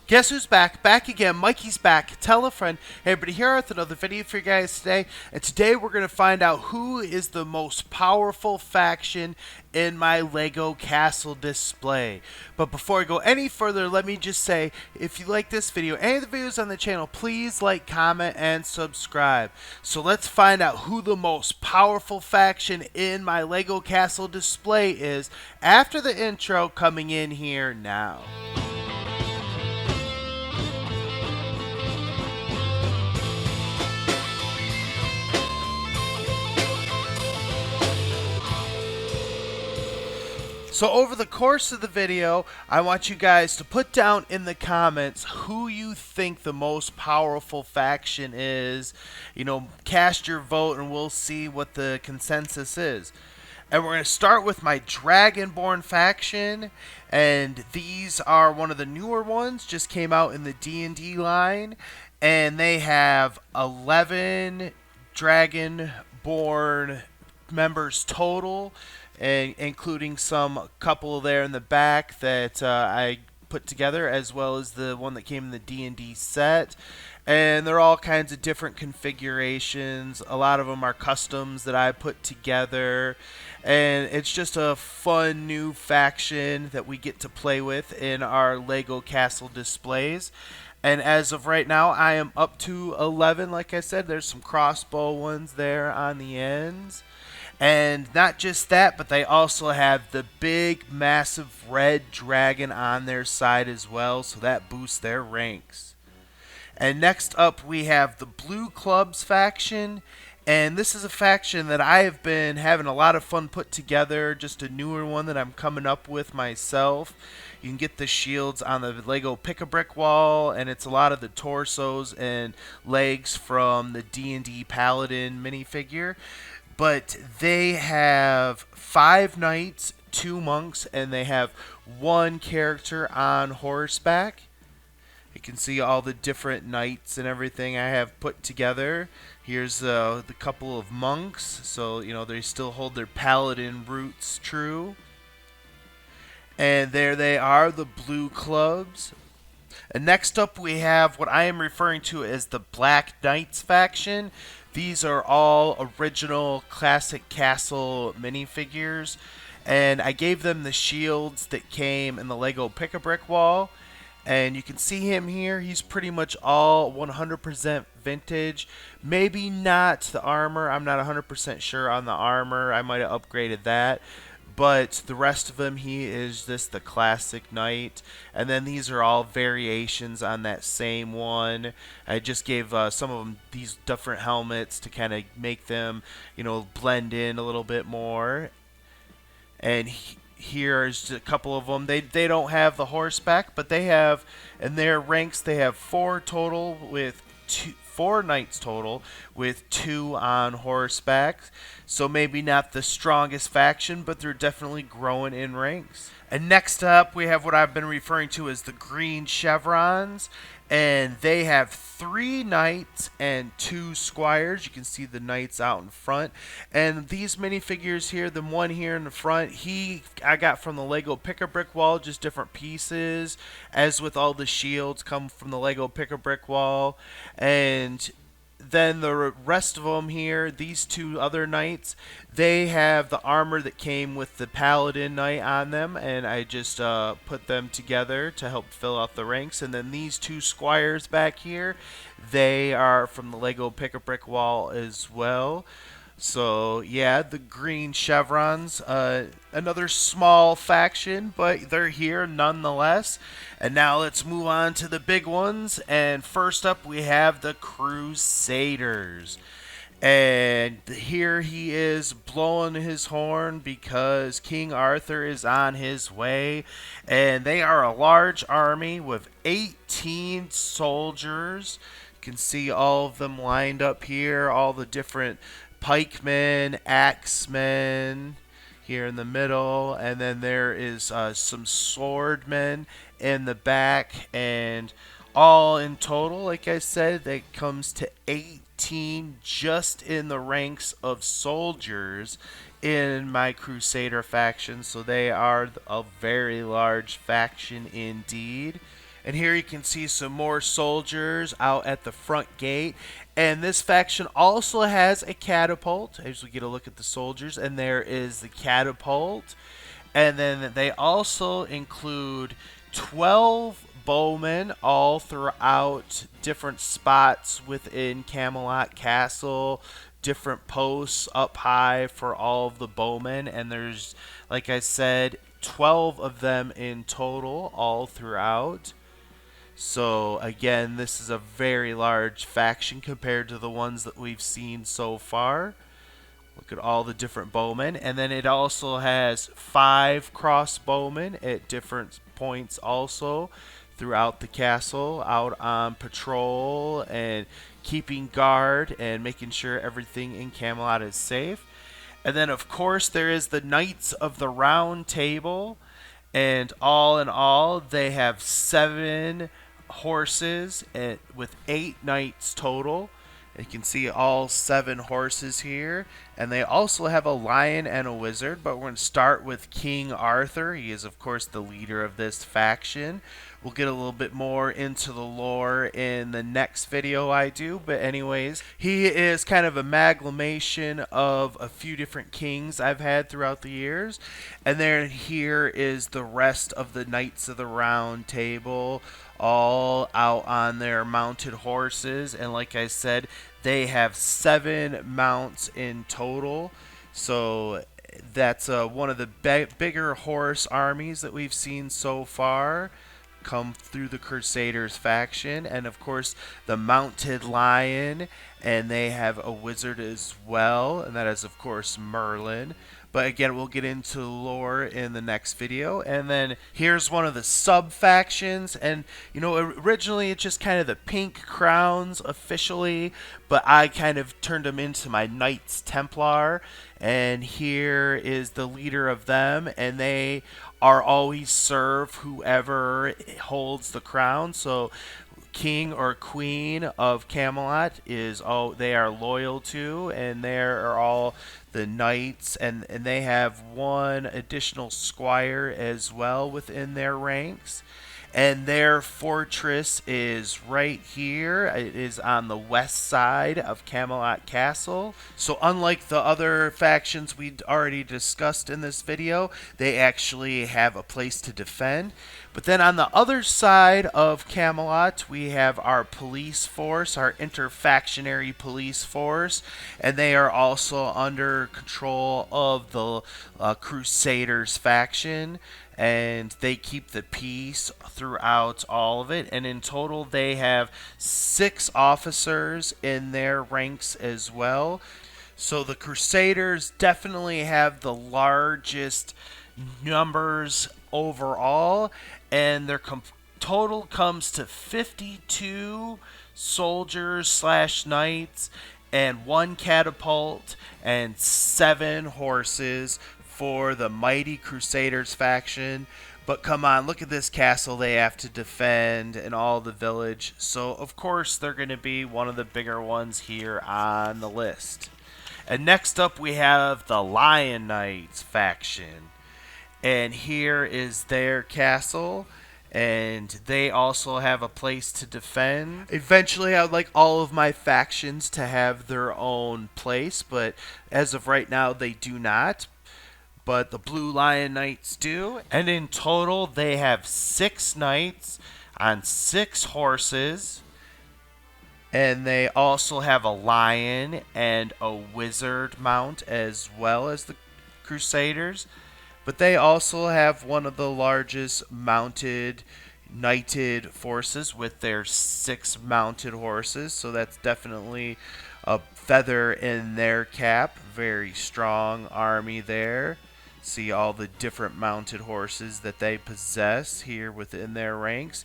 Guess who's back? Back again. Mikey's back. Tell a friend. Hey, everybody, here with another video for you guys today. And today we're going to find out who is the most powerful faction in my Lego castle display. But before I go any further, let me just say, if you like this video, any of the videos on the channel, please like, comment, and subscribe. So let's find out who the most powerful faction in my Lego castle display is after the intro coming in here now. So over the course of the video, I want you guys to put down in the comments who you think the most powerful faction is. You know, cast your vote and we'll see what the consensus is. And we're going to start with my Dragonborn faction, and these are one of the newer ones, just came out in the D&D line, and they have 11 Dragonborn members total, and including some couple there in the back that I put together, as well as the one that came in the D&D set. And they're all kinds of different configurations. A lot of them are customs that I put together, and it's just a fun new faction that we get to play with in our Lego castle displays. And as of right now, I am up to 11. Like I said, there's some crossbow ones there on the ends. And not just that, but they also have the big, massive red dragon on their side as well, so that boosts their ranks. And next up, we have the Blue Clubs faction. And this is a faction that I have been having a lot of fun put together, just a newer one that I'm coming up with myself. You can get the shields on the Lego Pick-a-Brick wall, and it's a lot of the torsos and legs from the D&D Paladin minifigure. But they have 5 knights, 2 monks, and they have 1 character on horseback. You can see all the different knights and everything I have put together. Here's the couple of monks, so you know they still hold their paladin roots true. And there they are, the Blue Clubs. And next up we have what I am referring to as the Black Knights faction. These are all original classic castle minifigures, and I gave them the shields that came in the Lego Pick-a-Brick wall. And you can see him here. He's pretty much all 100% vintage. Maybe not the armor. I'm not 100% sure on the armor. I might have upgraded that. But the rest of him, he is just the classic knight. And then these are all variations on that same one. I just gave some of them these different helmets to kind of make them, you know, blend in a little bit more. And here's a couple of them. They don't have the horseback, but they have, in their ranks, they have 4 total with 4 knights total with 2 on horseback. So maybe not the strongest faction, but they're definitely growing in ranks. And next up, we have what I've been referring to as the green chevrons. And they have 3 knights and 2 squires. You can see the knights out in front. And these minifigures here, the one here in the front, I got from the Lego Pick-a-Brick wall, just different pieces. As with all the shields, come from the Lego Pick-a-Brick wall. And then the rest of them here, these 2 other knights, they have the armor that came with the paladin knight on them, and I just put them together to help fill out the ranks. And then these 2 squires back here, they are from the Lego Pick-a-Brick wall as well. So yeah, the green chevrons, another small faction, but they're here nonetheless. And now let's move on to the big ones. And first up we have the Crusaders. And here he is blowing his horn because King Arthur is on his way. And they are a large army with 18 soldiers. You can see all of them lined up here, all the different pikemen, axemen here in the middle, and then there is some swordmen in the back, and all in total, like I said, that comes to 18 just in the ranks of soldiers in my Crusader faction. So they are a very large faction indeed. And here you can see some more soldiers out at the front gate. And this faction also has a catapult, as we get a look at the soldiers. And there is the catapult. And then they also include 12 bowmen all throughout different spots within Camelot Castle, different posts up high for all of the bowmen. And there's, like I said, 12 of them in total all throughout. So again, this is a very large faction compared to the ones that we've seen so far. Look at all the different bowmen. And then it also has 5 crossbowmen at different points also throughout the castle, out on patrol and keeping guard and making sure everything in Camelot is safe. And then of course there is the Knights of the Round Table. And all in all, they have 7 horses with 8 knights total. You can see all 7 horses here. And they also have a lion and a wizard. But we're going to start with King Arthur. He is, of course, the leader of this faction. We'll get a little bit more into the lore in the next video I do. But anyways, he is kind of an amalgamation of a few different kings I've had throughout the years. And then here is the rest of the Knights of the Round Table, all out on their mounted horses. And like I said, they have 7 mounts in total. So that's one of the bigger horse armies that we've seen so far come through the Crusaders faction. And of course the mounted lion, and they have a wizard as well, and that is of course Merlin. But again, we'll get into lore in the next video. And then here's one of the sub-factions. And, you know, originally it's just kind of the pink crowns officially. But I kind of turned them into my Knights Templar. And here is the leader of them. And they are always serve whoever holds the crown. So king or queen of Camelot is all they are loyal to, and there are all the knights, and they have 1 additional squire as well within their ranks. And their fortress is right here. It is on the west side of Camelot Castle. So unlike the other factions we'd already discussed in this video, they actually have a place to defend. But then on the other side of Camelot, we have our police force, our interfactionary police force, and they are also under control of the Crusaders faction. And they keep the peace throughout all of it. And in total, they have 6 officers in their ranks as well. So the Crusaders definitely have the largest numbers overall. And their total comes to 52 soldiers / knights and 1 catapult and 7 horses for the mighty Crusaders faction. But come on, look at this castle they have to defend and all the village. So of course they're going to be one of the bigger ones here on the list. And next up we have the Lion Knights faction. And here is their castle. And they also have a place to defend. Eventually, I would like all of my factions to have their own place. But as of right now, they do not. But the Blue Lion Knights do. And in total, they have 6 knights on 6 horses. And they also have a lion and a wizard mount as well as the Crusaders. But they also have one of the largest mounted knighted forces with their 6 mounted horses. So that's definitely a feather in their cap. Very strong army there. See all the different mounted horses that they possess here within their ranks.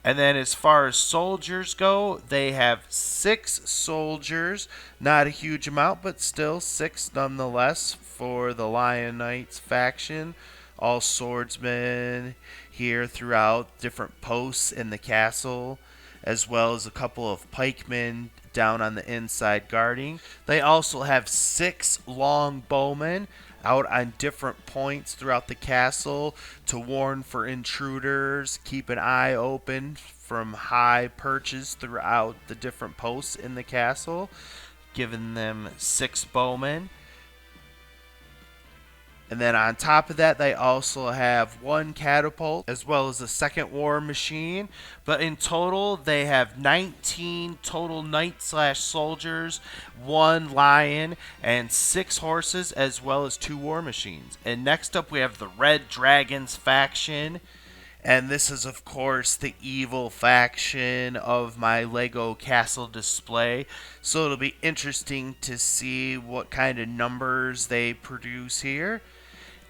And then as far as soldiers go, they have 6 soldiers. Not a huge amount, but still 6 nonetheless for the Lion Knights faction. All swordsmen here throughout different posts in the castle, as well as a couple of pikemen down on the inside guarding. They also have 6 long bowmen out on different points throughout the castle to warn for intruders, keep an eye open from high perches throughout the different posts in the castle, giving them 6 bowmen. And then on top of that, they also have 1 catapult as well as a second war machine. But in total, they have 19 total knights/soldiers, 1 lion, and 6 horses as well as 2 war machines. And next up, we have the Red Dragons faction. And this is, of course, the evil faction of my Lego castle display. So it'll be interesting to see what kind of numbers they produce here.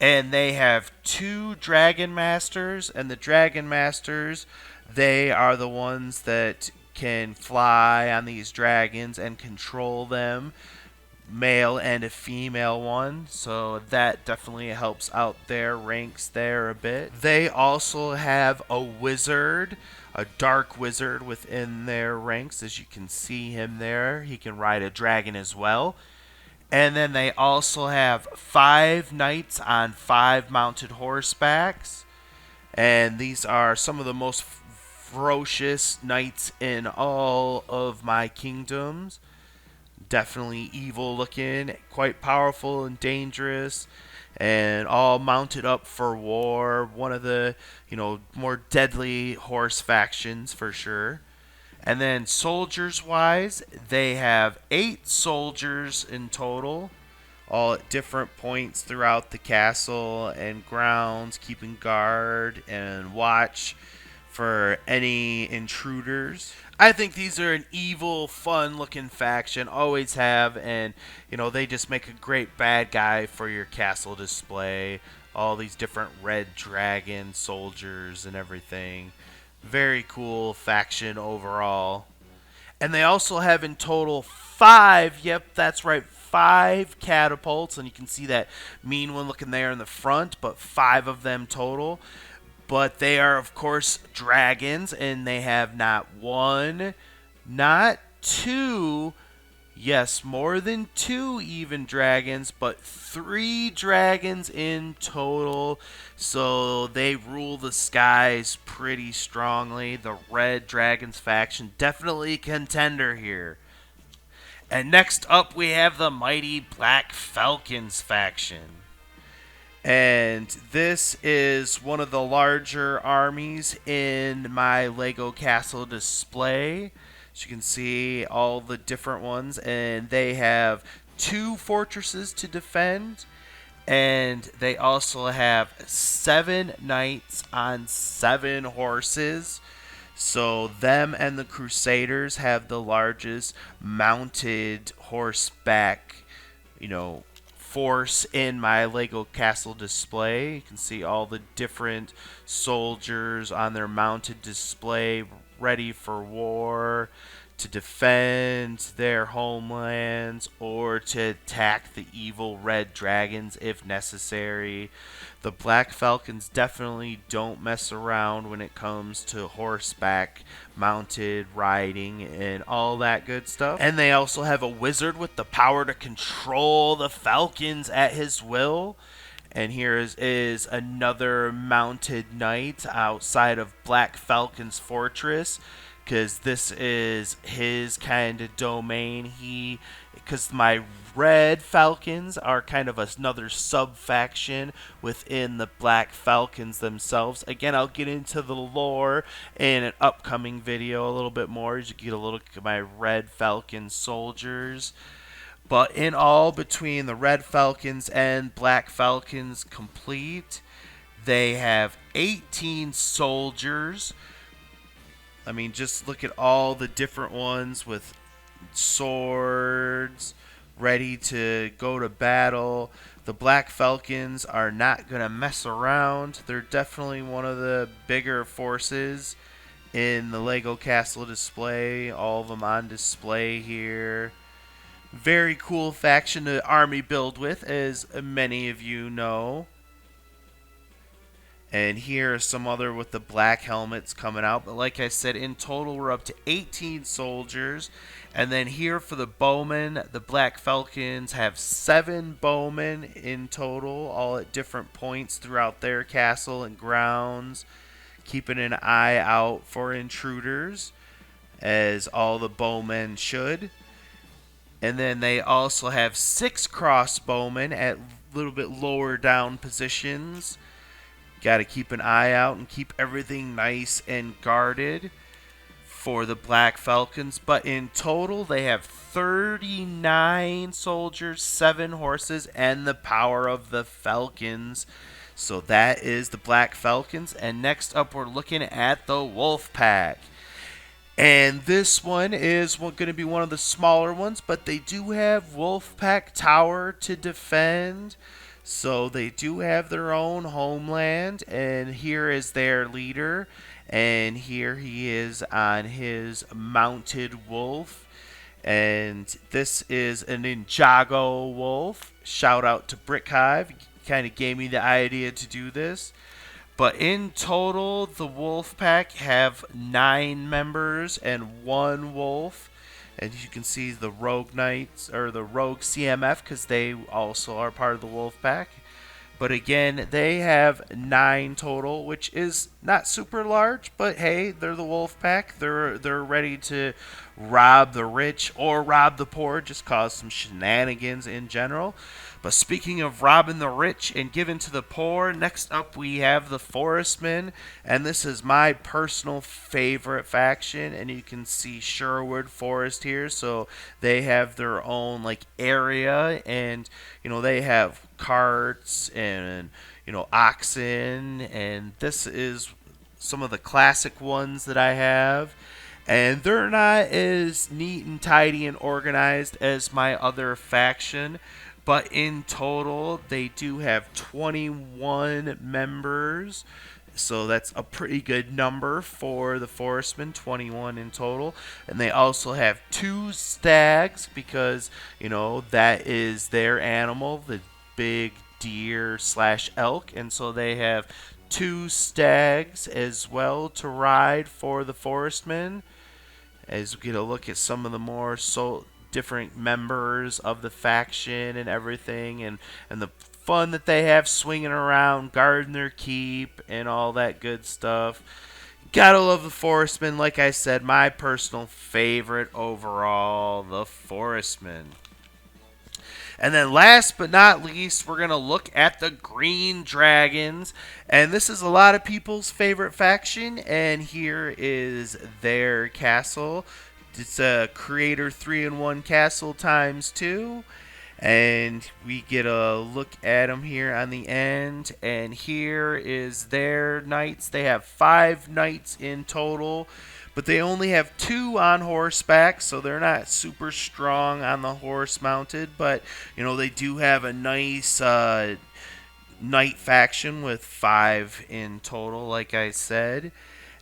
And they have 2 Dragon Masters, and the Dragon Masters, they are the ones that can fly on these dragons and control them, male and a female one, so that definitely helps out their ranks there a bit. They also have a wizard, a dark wizard within their ranks, as you can see him there. He can ride a dragon as well. And then they also have 5 knights on 5 mounted horsebacks. And these are some of the most ferocious knights in all of my kingdoms. Definitely evil looking, quite powerful and dangerous, and all mounted up for war. One of the, more deadly horse factions for sure. And then soldiers wise, they have 8 soldiers in total, all at different points throughout the castle and grounds, keeping guard and watch for any intruders. I think these are an evil, fun-looking faction, always have, and they just make a great bad guy for your castle display. All these different red dragon soldiers and everything. Very cool faction overall. And they also have in total 5, yep, that's right, 5 catapults. And you can see that mean one looking there in the front, but 5 of them total. But they are, of course, dragons, and they have not 1, not 2, yes, more than 2 even dragons, but 3 dragons in total. So they rule the skies pretty strongly. The Red Dragons faction, definitely a contender here. And next up, we have the mighty Black Falcons faction. And this is one of the larger armies in my Lego castle display. As you can see, all the different ones, and they have 2 fortresses to defend, and they also have 7 knights on 7 horses. So them and the Crusaders have the largest mounted horseback, force in my Lego castle display. You can see all the different soldiers on their mounted display, ready for war, to defend their homelands, or to attack the evil red dragons if necessary. The Black Falcons definitely don't mess around when it comes to horseback mounted riding and all that good stuff. And they also have a wizard with the power to control the falcons at his will. And here is another mounted knight outside of Black Falcon's fortress, because this is his kind of domain. Because my Red Falcons are kind of another sub-faction within the Black Falcons themselves. Again, I'll get into the lore in an upcoming video a little bit more, as you get a look at my Red Falcon soldiers. But in all, between the Red Falcons and Black Falcons complete, they have 18 soldiers. I mean, just look at all the different ones with swords, ready to go to battle. The Black Falcons are not going to mess around. They're definitely one of the bigger forces in the Lego Castle display. All of them on display here. Very cool faction to army build with, as many of you know. And here are some other with the black helmets coming out. But like I said, in total, we're up to 18 soldiers. And then here for the bowmen, the Black Falcons have 7 bowmen in total, all at different points throughout their castle and grounds, keeping an eye out for intruders, as all the bowmen should. And then they also have 6 crossbowmen at a little bit lower down positions. Got to keep an eye out and keep everything nice and guarded for the Black Falcons. But in total, they have 39 soldiers, 7 horses, and the power of the Falcons. So that is the Black Falcons. And next up, we're looking at the Wolf Pack. And this one is going to be one of the smaller ones, but they do have Wolfpack Tower to defend. So they do have their own homeland, and here is their leader. And here he is on his mounted wolf. And this is an Ninjago wolf. Shout out to Brickhive. He kind of gave me the idea to do this. But in total, the wolf pack have 9 members and 1 wolf. And you can see the rogue knights, or the rogue CMF, because they also are part of the wolf pack. But again, they have 9 total, which is not super large, but hey, they're the wolf pack. They're ready to rob the rich or rob the poor, just cause some shenanigans in general. But speaking of robbing the rich and giving to the poor, next up we have the Forestmen, and this is my personal favorite faction. And you can see Sherwood Forest here, so they have their own like area, and they have carts and oxen, and this is some of the classic ones that I have. And they're not as neat and tidy and organized as my other faction. But in total, they do have 21 members. So that's a pretty good number for the Forestmen, 21 in total. And they also have 2 stags because, that is their animal, the big deer / elk. And so they have 2 stags as well to ride for the Forestmen. As we get a look at some of the more different members of the faction and everything, and the fun that they have swinging around, guarding their keep, and all that good stuff. Gotta love the Forestmen. Like I said, my personal favorite overall, the Forestmen. And then last but not least, we're going to look at the Green Dragons. And this is a lot of people's favorite faction. And here is their castle. It's a Creator 3-in-1 castle ×2. And we get a look at them here on the end. And here is their knights. They have 5 knights in total. But they only have 2 on horseback, so they're not super strong on the horse mounted. But, they do have a nice knight faction with 5 in total, like I said.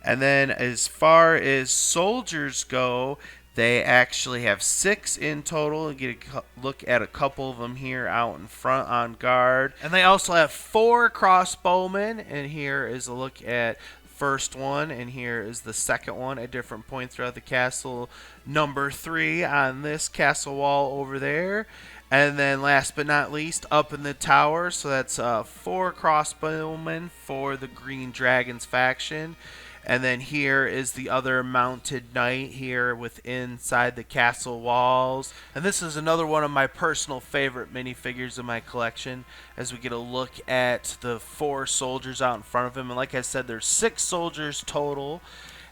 And then as far as soldiers go, they actually have 6 in total. You get a look at a couple of them here out in front on guard. And they also have 4 crossbowmen. And here is a look at first one, and here is the second one at different points throughout the castle. Number 3 on this castle wall over there. And then last but not least, up in the tower. So that's 4 crossbowmen for the Green Dragons faction. And then here is the other mounted knight here inside the castle walls. And this is another one of my personal favorite minifigures in my collection, as we get a look at the 4 soldiers out in front of him. And like I said, there's 6 soldiers total.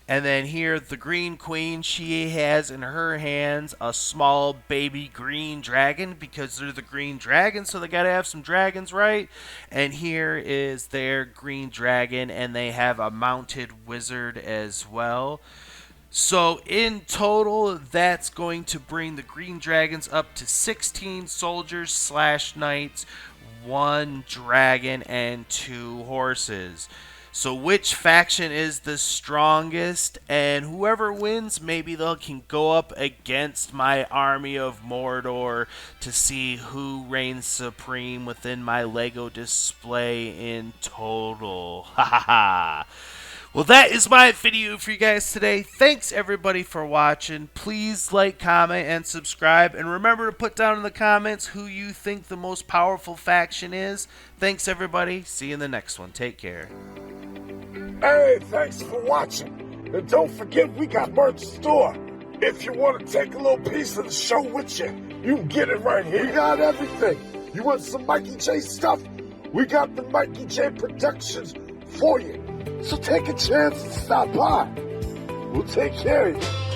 And then here, the Green Queen, she has in her hands a small baby green dragon, because they're the Green Dragons, so they gotta have some dragons, right? And here is their Green Dragon, and they have a mounted wizard as well. So in total, that's going to bring the Green Dragons up to 16 soldiers / knights, 1 dragon, and 2 horses. So which faction is the strongest, and whoever wins, maybe they can go up against my army of Mordor to see who reigns supreme within my Lego display in total. Ha ha ha. Well, that is my video for you guys today. Thanks everybody for watching. Please like, comment, and subscribe. And remember to put down in the comments who you think the most powerful faction is. Thanks everybody. See you in the next one. Take care. Hey, thanks for watching. And don't forget we got merch store. If you want to take a little piece of the show with you, you can get it right here. We got everything. You want some Mikey J stuff? We got the Mikey J Productions for you. So take a chance and stop by. We'll take care of you.